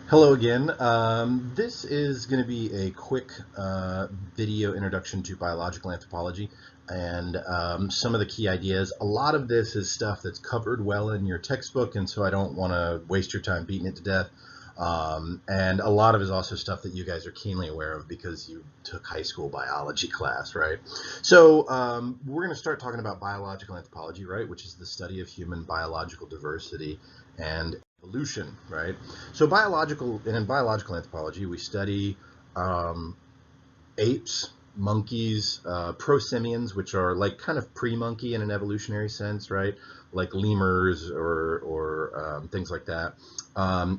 Hello again. This is going to be a quick video introduction to biological anthropology and some of the key ideas. A lot of this is stuff that's covered well in your textbook, and so I don't want to waste your time beating it to death. And a lot of it is also stuff that you guys are keenly aware of because you took high school biology class, right? So we're going to start talking about biological anthropology, right, which is the study of human biological diversity and evolution, right? So in biological anthropology, we study um, apes, monkeys, prosimians, which are like kind of pre-monkey in an evolutionary sense, right? Like lemurs or things like that.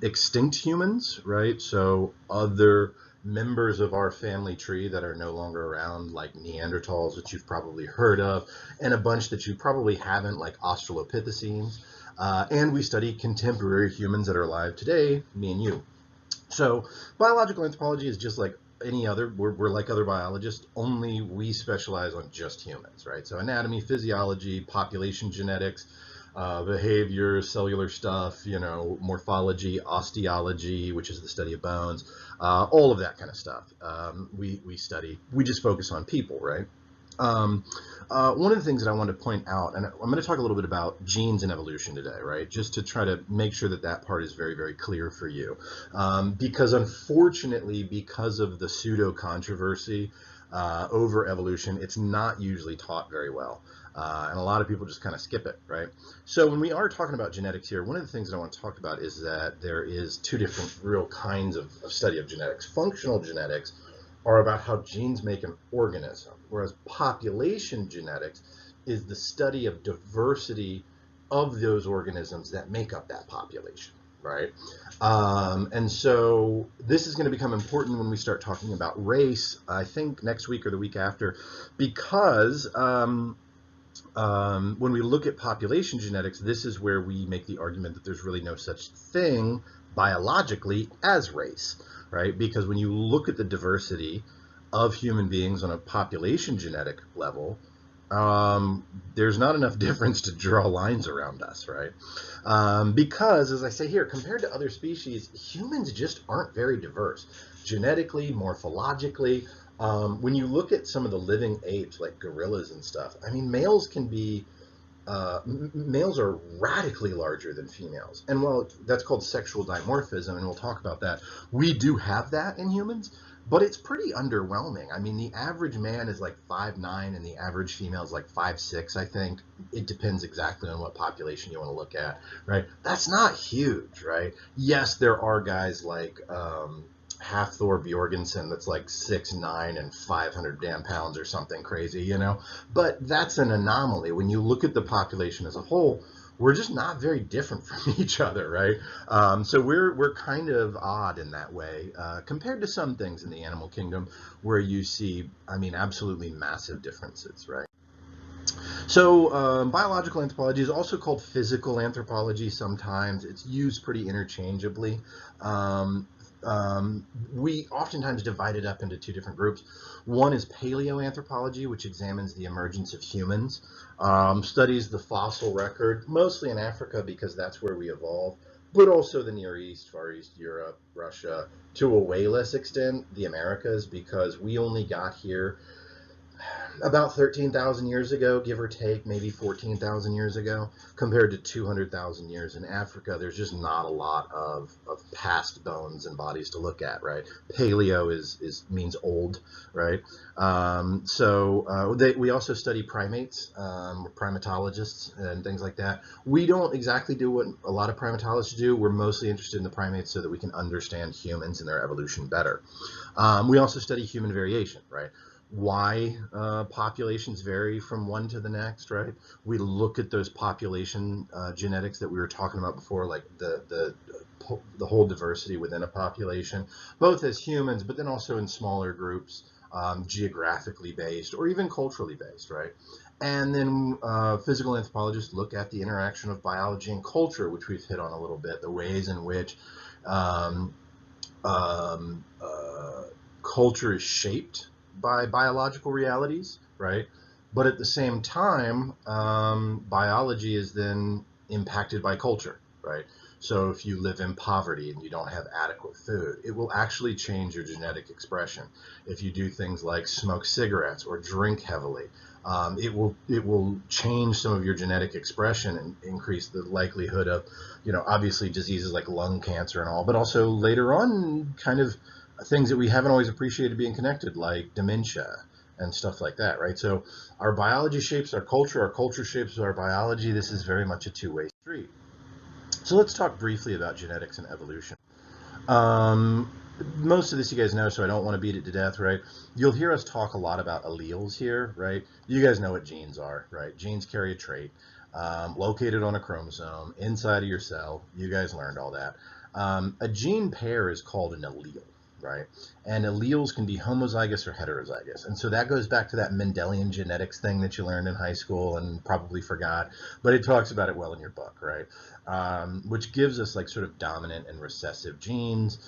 Extinct humans, right? So other members of our family tree that are no longer around, like Neanderthals, which you've probably heard of, and a bunch that you probably haven't, like Australopithecines. And we study contemporary humans that are alive today, me and you. So biological anthropology is just like any other, we're like other biologists, only we specialize on just humans, right? So anatomy, physiology, population genetics, behavior, cellular stuff, morphology, osteology, which is the study of bones, all of that kind of stuff. We study, we just focus on people, right? Um, One of the things that I want to point out, and I'm going to talk a little bit about genes and evolution today, right? Just to try to make sure that that part is very, very clear for you. Because unfortunately, because of the pseudo controversy over evolution, it's not usually taught very well. And a lot of people just kind of skip it, right? So when we are talking about genetics here, one of the things that I want to talk about is that there is two different real kinds of study of genetics. Functional genetics are about how genes make an organism, whereas population genetics is the study of diversity of those organisms that make up that population, right? And so this is going to become important when we start talking about race, I think next week or the week after, because when we look at population genetics, this is where we make the argument that there's really no such thing biologically as race, right? Because when you look at the diversity of human beings on a population genetic level, um, there's not enough difference to draw lines around us, right? Because, as I say here, compared to other species, humans just aren't very diverse genetically, morphologically. When you look at some of the living apes, like gorillas and stuff, I mean, males are radically larger than females. And while that's called sexual dimorphism, and we'll talk about that, we do have that in humans, but it's pretty underwhelming. I mean, the average man is like 5'9", and the average female is like 5'6", I think. It depends exactly on what population you want to look at, right? That's not huge, right? Yes, there are guys like Hafthor Bjorgensen that's like 6'9" and 500 damn pounds or something crazy, but that's an anomaly. When you look at the population as a whole, we're just not very different from each other, right? So we're kind of odd in that way compared to some things in the animal kingdom where you see, I mean, absolutely massive differences, right? So biological anthropology is also called physical anthropology sometimes. It's used pretty interchangeably. Um, we oftentimes divide it up into two different groups. One is paleoanthropology, which examines the emergence of humans, studies the fossil record, mostly in Africa because that's where we evolved, but also the Near East, Far East, Europe, Russia, to a way less extent, the Americas, because we only got here about 13,000 years ago, give or take, maybe 14,000 years ago, compared to 200,000 years in Africa. There's just not a lot of past bones and bodies to look at, right? Paleo means old, right? We also study primates, primatologists, and things like that. We don't exactly do what a lot of primatologists do. We're mostly interested in the primates so that we can understand humans and their evolution better. We also study human variation, right? Why populations vary from one to the next, right? We look at those population genetics that we were talking about before, like the whole diversity within a population, both as humans, but then also in smaller groups, geographically based or even culturally based, right? And then physical anthropologists look at the interaction of biology and culture, which we've hit on a little bit, the ways in which um, um, uh, culture is shaped by biological realities, right? But at the same time, biology is then impacted by culture, right? So if you live in poverty and you don't have adequate food, it will actually change your genetic expression. If you do things like smoke cigarettes or drink heavily, it will change some of your genetic expression and increase the likelihood of, obviously diseases like lung cancer and all, but also later on kind of things that we haven't always appreciated being connected, like dementia and stuff like that, right? So our biology shapes our culture shapes our biology. This is very much a two-way street. So let's talk briefly about genetics and evolution. Um, Most of this you guys know, so I don't want to beat it to death, right? You'll hear us talk a lot about alleles here, right? You guys know what genes are, right? Genes carry a trait located on a chromosome inside of your cell. You guys learned all that. A gene pair is called an allele, right? And alleles can be homozygous or heterozygous. And so that goes back to that Mendelian genetics thing that you learned in high school and probably forgot, but it talks about it well in your book, right? Which gives us like sort of dominant and recessive genes.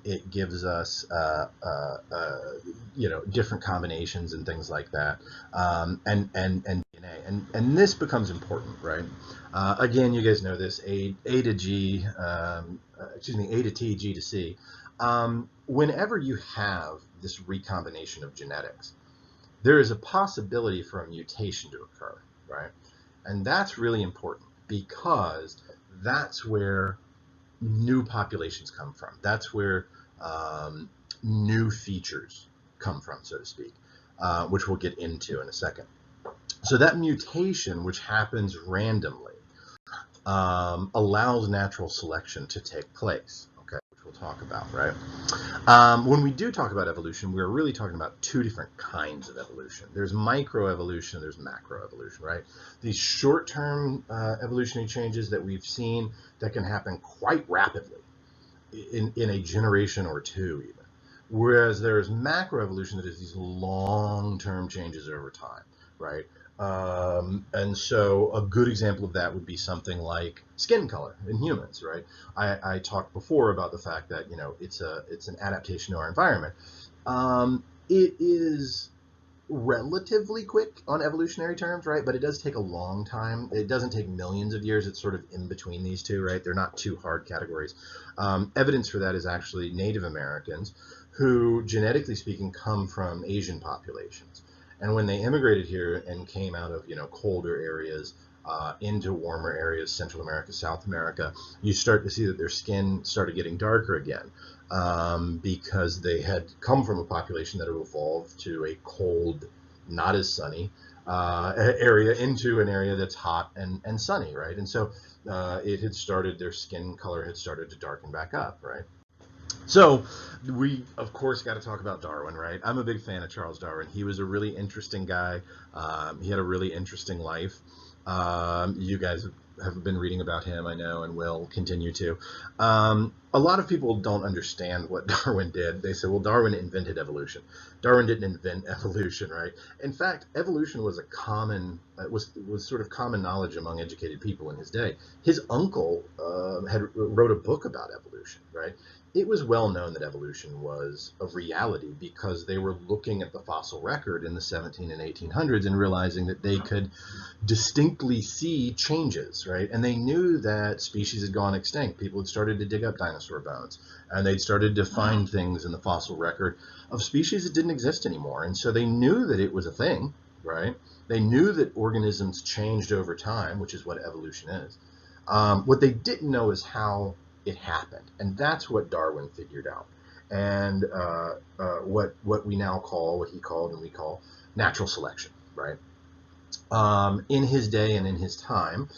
It gives us, different combinations and things like that, and DNA, and this becomes important, right? Again, you guys know this: A to G, A to T, G to C. Whenever you have this recombination of genetics, there is a possibility for a mutation to occur, right? And that's really important because that's where new populations come from. That's where new features come from, so to speak, which we'll get into in a second. So that mutation, which happens randomly, allows natural selection to take place, okay, which we'll talk about, right? When we do talk about evolution, we're really talking about two different kinds of evolution. There's microevolution, there's macroevolution, right? These short-term evolutionary changes that we've seen that can happen quite rapidly in a generation or two even. Whereas there's macroevolution that is these long-term changes over time, right? And so a good example of that would be something like skin color in humans, right? I talked before about the fact that it's an adaptation to our environment. It is relatively quick on evolutionary terms, right? But it does take a long time. It doesn't take millions of years. It's sort of in between these two, right? They're not two hard categories. Evidence for that is actually Native Americans, who genetically speaking come from Asian populations. And when they immigrated here and came out of colder areas into warmer areas, Central America, South America, you start to see that their skin started getting darker again, because they had come from a population that had evolved to a cold, not as sunny area into an area that's hot and sunny, right? And so their skin color had started to darken back up, right? So we, of course, got to talk about Darwin, right? I'm a big fan of Charles Darwin. He was a really interesting guy. He had a really interesting life. You guys have been reading about him, I know, and will continue to. A lot of people don't understand what Darwin did. They say, well, Darwin invented evolution. Darwin didn't invent evolution, right? In fact, evolution was was sort of common knowledge among educated people in his day. His uncle wrote a book about evolution, right? It was well known that evolution was a reality because they were looking at the fossil record in the 17 and 1800s and realizing that they could distinctly see changes, right? And they knew that species had gone extinct. People had started to dig up dinosaur bones, and they'd started to find things in the fossil record of species that didn't exist anymore. And so they knew that it was a thing, right? They knew that organisms changed over time, which is what evolution is. What they didn't know is how it happened, and that's what Darwin figured out, and what we now call, what he called and we call, natural selection, right? In his day and in his time,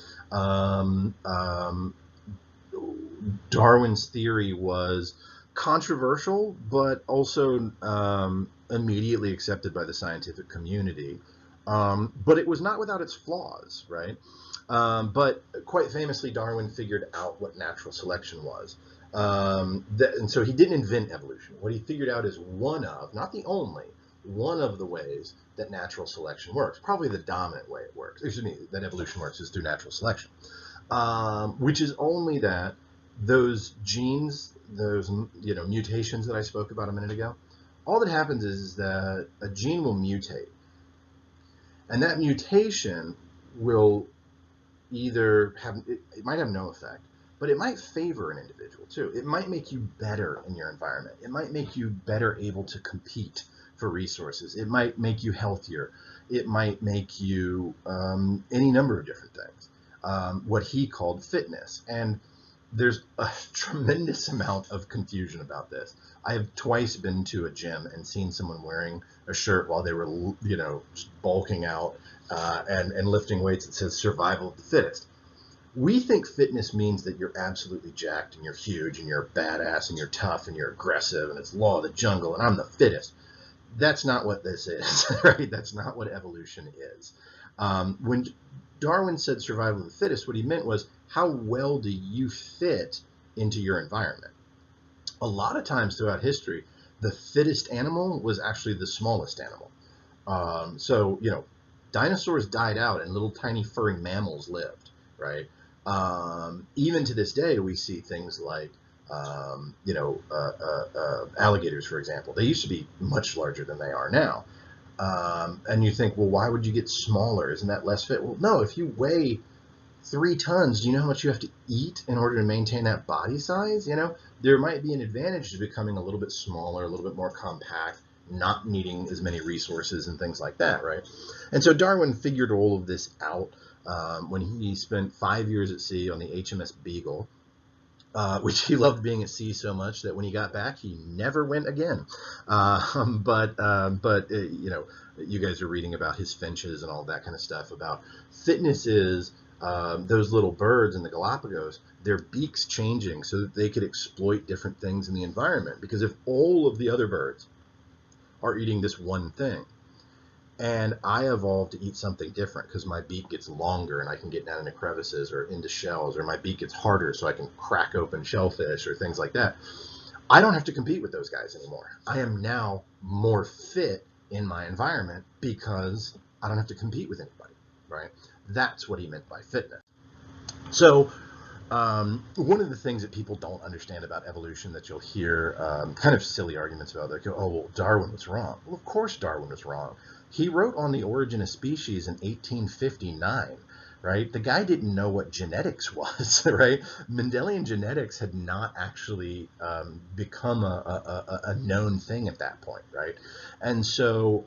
Darwin's theory was controversial, but also immediately accepted by the scientific community. But it was not without its flaws, right? But quite famously, Darwin figured out what natural selection was. And so he didn't invent evolution. What he figured out is one of, not the only, one of the ways that natural selection works. Probably the dominant way it works. Excuse me, that evolution works is through natural selection, which is only that those genes, those mutations that I spoke about a minute ago, all that happens is that a gene will mutate, and that mutation will either have, it might have no effect, but it might favor an individual too. It might make you better in your environment. It might make you better able to compete for resources. It might make you healthier. It might make you any number of different things. What he called fitness. And there's a tremendous amount of confusion about this. I have twice been to a gym and seen someone wearing a shirt while they were, just bulking out and lifting weights that says survival of the fittest. We think fitness means that you're absolutely jacked and you're huge and you're a badass and you're tough and you're aggressive and it's law of the jungle and I'm the fittest. That's not what this is, right? That's not what evolution is. When Darwin said survival of the fittest, what he meant was how well do you fit into your environment? A lot of times throughout history, the fittest animal was actually the smallest animal. Dinosaurs died out and little tiny furry mammals lived, right? Even to this day, we see things like, alligators, for example. They used to be much larger than they are now. And you think, well, why would you get smaller? Isn't that less fit? Well, no, if you weigh 3 tons, do you know how much you have to eat in order to maintain that body size? There might be an advantage to becoming a little bit smaller, a little bit more compact, not needing as many resources and things like that, right? And so Darwin figured all of this out when he spent 5 years at sea on the HMS Beagle, which he loved being at sea so much that when he got back, he never went again. You guys are reading about his finches and all that kind of stuff about fitness is those little birds in the Galapagos, their beaks changing so that they could exploit different things in the environment. Because if all of the other birds are eating this one thing, and I evolved to eat something different because my beak gets longer and I can get down into crevices or into shells, or my beak gets harder so I can crack open shellfish or things like that. I don't have to compete with those guys anymore. I am now more fit in my environment because I don't have to compete with anybody, right? That's what he meant by fitness. So one of the things that people don't understand about evolution that you'll hear kind of silly arguments about, like, oh, well, Darwin was wrong. Well, of course Darwin was wrong. He wrote on the origin of species in 1859, right? The guy didn't know what genetics was, right? Mendelian genetics had not actually become a known thing at that point, right? And so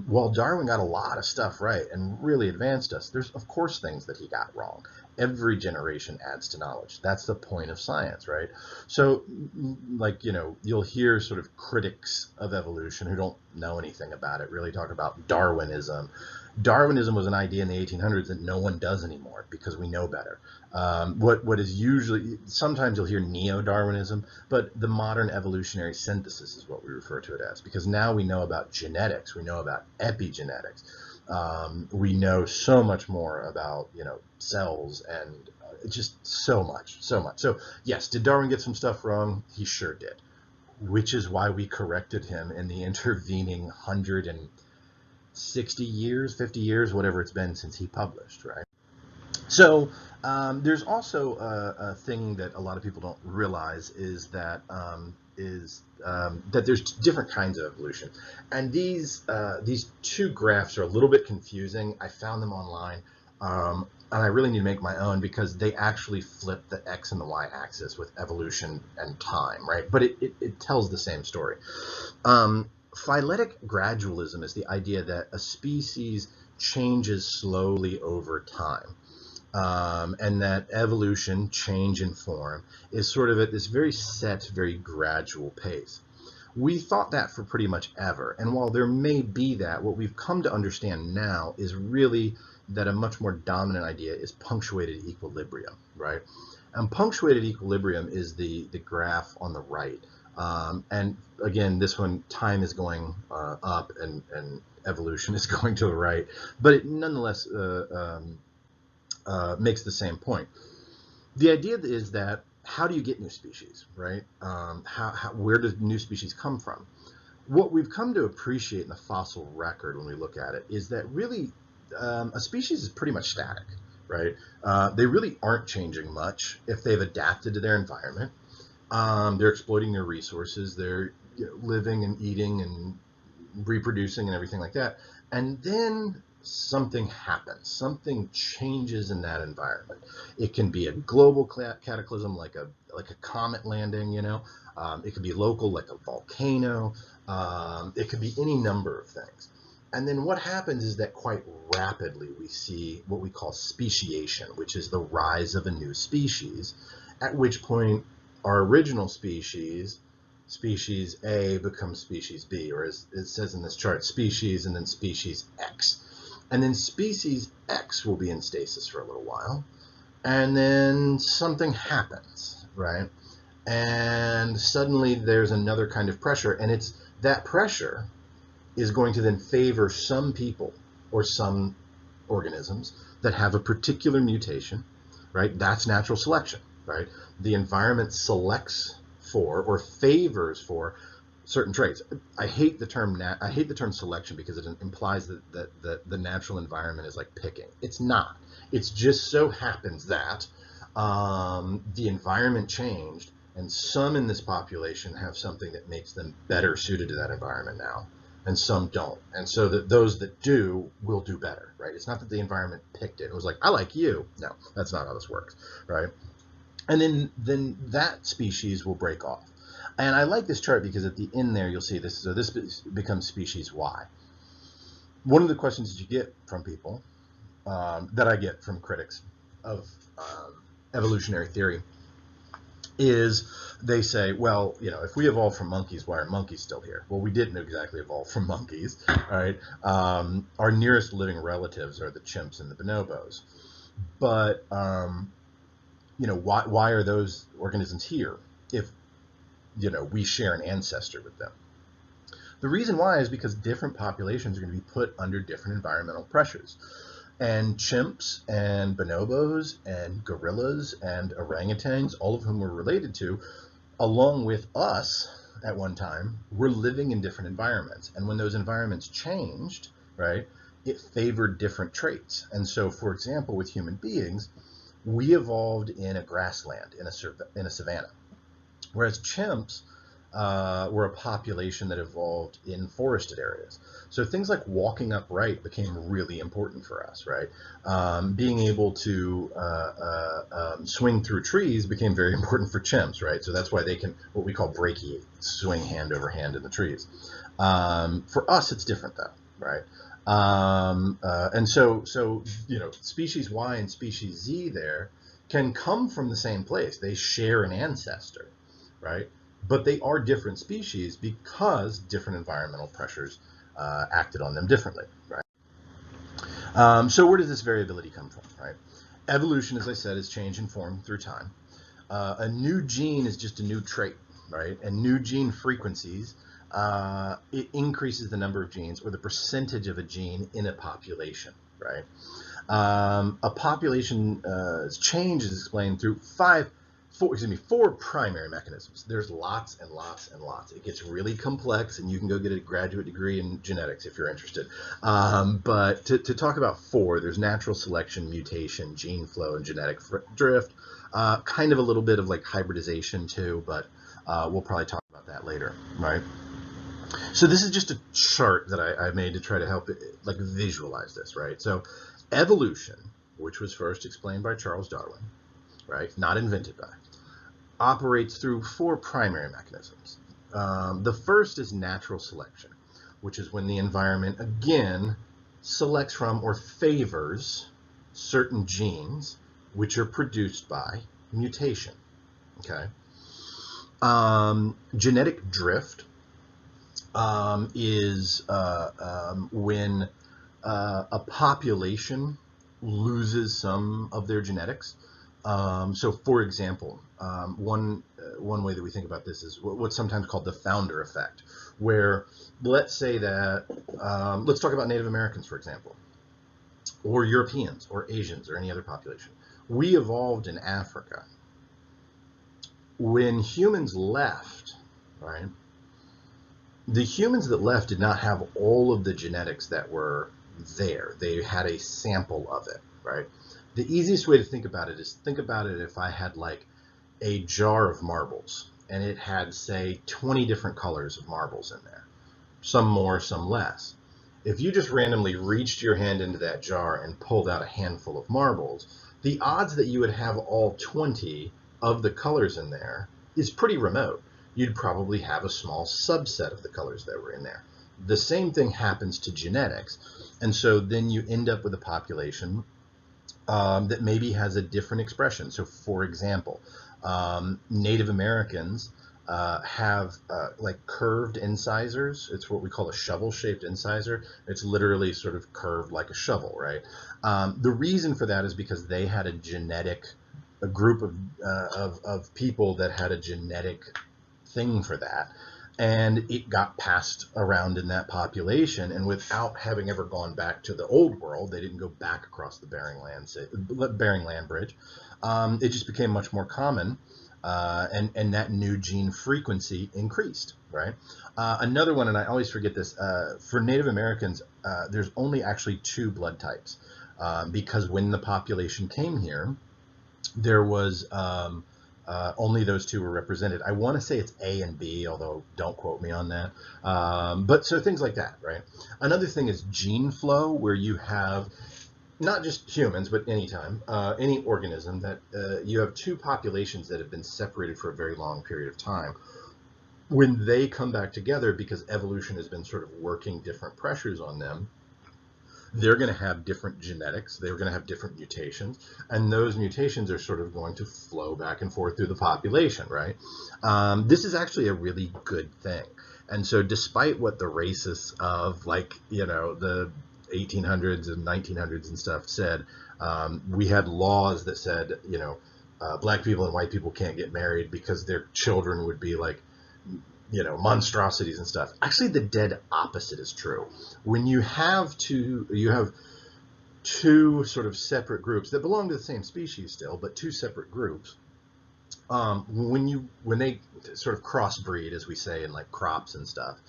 while Darwin got a lot of stuff right and really advanced us, there's, of course, things that he got wrong. Every generation adds to knowledge. That's the point of science, right? So, you'll hear sort of critics of evolution who don't know anything about it really talk about Darwinism. Darwinism was an idea in the 1800s that no one does anymore because we know better. What is usually, sometimes you'll hear neo-Darwinism, but the modern evolutionary synthesis is what we refer to it as, because now we know about genetics, we know about epigenetics. We know so much more about, cells and just so much. So yes, did Darwin get some stuff wrong? He sure did, which is why we corrected him in the intervening 160 years, 50 years, whatever it's been since he published, right? So there's also a thing that a lot of people don't realize is that that there's different kinds of evolution, and these two graphs are a little bit confusing. I found them online, and I really need to make my own because they actually flip the x and the y axis with evolution and time, right? But it tells the same story. Phyletic gradualism is the idea that a species changes slowly over time. And that evolution, change in form, is sort of at this very set, very gradual pace. We thought that for pretty much ever, and while there may be that, what we've come to understand now is really that a much more dominant idea is punctuated equilibrium, right? And punctuated equilibrium is the graph on the right. And again, this one, time is going up and evolution is going to the right, but it nonetheless makes the same point. The idea is that how do you get new species, right? Where does new species come from? What we've come to appreciate in the fossil record when we look at it is that really a species is pretty much static, right? They really aren't changing much if they've adapted to their environment. They're exploiting their resources. They're living and eating and reproducing and everything like that. And then something happens, something changes in that environment. It can be a global cataclysm, like a comet landing, you know. It could be local, like a volcano. It could be any number of things. And then what happens is that quite rapidly we see what we call speciation, which is the rise of a new species, at which point our original species, species A, becomes species B, or as it says in this chart, species and then species X. And then species X will be in stasis for a little while, and then something happens, right? And suddenly there's another kind of pressure, and it's that pressure is going to then favor some people or some organisms that have a particular mutation, right? That's natural selection, right? The environment selects for or favors for certain traits. I hate the term selection because it implies that the natural environment is like picking. It's not. It's just so happens that the environment changed, and some in this population have something that makes them better suited to that environment now, and some don't. And so that those that do will do better, right? It's not that the environment picked it. It was like, I like you. No, that's not how this works, right? And then that species will break off. And I like this chart because at the end there you'll see this. So this becomes species Y. One of the questions that you get from people, that I get from critics of evolutionary theory, is they say, well, you know, if we evolved from monkeys, why are monkeys still here? Well, we didn't exactly evolve from monkeys, right? Our nearest living relatives are the chimps and the bonobos. But, you know, why are those organisms here if, you know, we share an ancestor with them? The reason why is because different populations are going to be put under different environmental pressures. And chimps and bonobos and gorillas and orangutans, all of whom we're related to, along with us at one time, were living in different environments. And when those environments changed, right, it favored different traits. And so, for example, with human beings, we evolved in a grassland, in a savanna, whereas chimps were a population that evolved in forested areas. So things like walking upright became really important for us, right? Being able to swing through trees became very important for chimps, right? So that's why they can, what we call brachiate, swing hand over hand in the trees. For us, it's different though, right? And so, you know, species Y and species Z there can come from the same place. They share an ancestor, right? But they are different species because different environmental pressures acted on them differently, right? So where does this variability come from, right? Evolution, as I said, is change in form through time. A new gene is just a new trait, right? And new gene frequencies, it increases the number of genes or the percentage of a gene in a population, right? A population's change is explained through four primary mechanisms. There's lots and lots and lots. It gets really complex, and you can go get a graduate degree in genetics if you're interested. But to talk about four, there's natural selection, mutation, gene flow, and genetic drift. Kind of a little bit of like hybridization too, but we'll probably talk about that later, right? So this is just a chart that I made to try to help like visualize this, right? So evolution, which was first explained by Charles Darwin, right, not invented by, operates through four primary mechanisms. The first is natural selection, which is when the environment, again, selects from or favors certain genes which are produced by mutation, okay? Genetic drift is when a population loses some of their genetics. So, for example, one way that we think about this is what's sometimes called the founder effect, where let's say that, let's talk about Native Americans, for example, or Europeans, or Asians, or any other population. We evolved in Africa. When humans left, right, the humans that left did not have all of the genetics that were there. They had a sample of it, right? The easiest way to think about it is think about it if I had like a jar of marbles and it had, say, 20 different colors of marbles in there, some more, some less. If you just randomly reached your hand into that jar and pulled out a handful of marbles, the odds that you would have all 20 of the colors in there is pretty remote. You'd probably have a small subset of the colors that were in there. The same thing happens to genetics. And so then you end up with a population that maybe has a different expression. So, for example, Native Americans have like curved incisors. It's what we call a shovel-shaped incisor. It's literally sort of curved like a shovel, right? The reason for that is because they had a group of people that had a genetic thing for that, and it got passed around in that population, and without having ever gone back to the old world, they didn't go back across the Bering Land Bridge. It just became much more common, and that new gene frequency increased, right? Another one, and I always forget this, for Native Americans, there's only actually two blood types, because when the population came here, there was only those two were represented. I want to say it's A and B, although don't quote me on that. But so things like that, right? Another thing is gene flow, where you have not just humans, but any organism that you have two populations that have been separated for a very long period of time. When they come back together, because evolution has been sort of working different pressures on them, they're going to have different genetics, they're going to have different mutations, and those mutations are sort of going to flow back and forth through the population, right? This is actually a really good thing. And so despite what the racists of, like, the 1800s and 1900s and stuff said, we had laws that said, black people and white people can't get married because their children would be like, monstrosities and stuff. Actually, the dead opposite is true. When you have two sort of separate groups that belong to the same species still, but two separate groups. When they sort of crossbreed, as we say in like crops and stuff,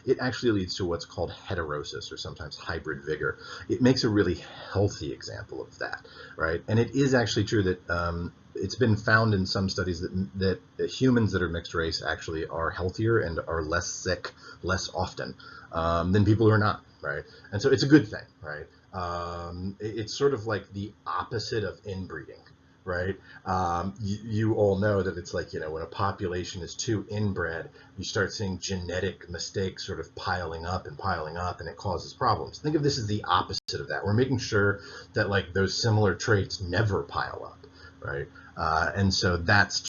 it actually leads to what's called heterosis, or sometimes hybrid vigor. It makes a really healthy example of that, right? And it is actually true that it's been found in some studies that humans that are mixed race actually are healthier and are less sick less often than people who are not, right? And so it's a good thing, right? It's sort of like the opposite of inbreeding, right? You all know that it's like, when a population is too inbred, you start seeing genetic mistakes sort of piling up, and it causes problems. Think of this as the opposite of that. We're making sure that like those similar traits never pile up, right? And so that's